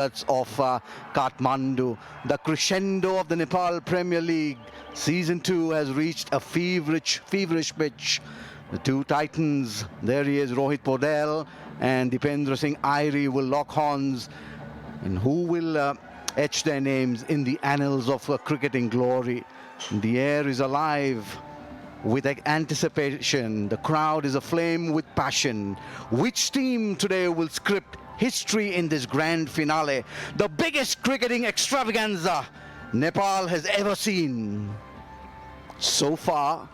of Kathmandu. The crescendo of the Nepal Premier League Season 2 has reached a feverish pitch. The two titans, there he is, Rohit Podel and Dipendra Singh Airi will lock horns. And who will etch their names in the annals of cricketing glory? The air is alive with anticipation. The crowd is aflame with passion. Which team today will script history in this grand finale, the biggest cricketing extravaganza Nepal has ever seen so far?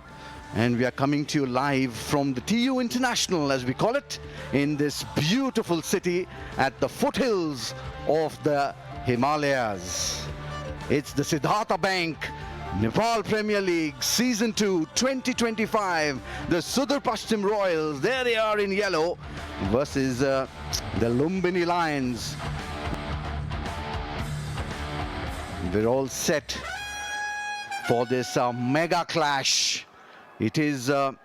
And we are coming to you live from the TU International, as we call it, in this beautiful city at the foothills of the Himalayas. It's the Siddhartha Bank Nepal Premier League Season 2 2025. The Sudar Pashchim Royals, there they are in yellow, versus the Lumbini Lions. We're all set for this mega clash. It is a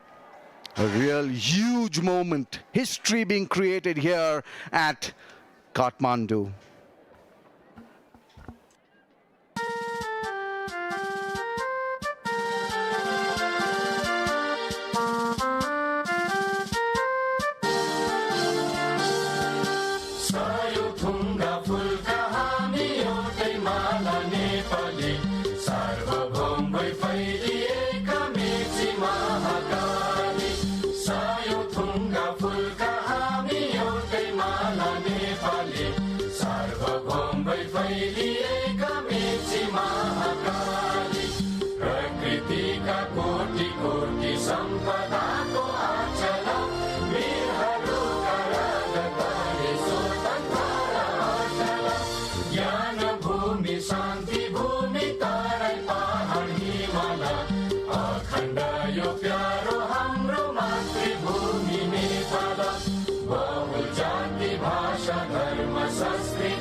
real huge moment, history being created here at Kathmandu. बहु जाति भाषा धर्म संस्कृति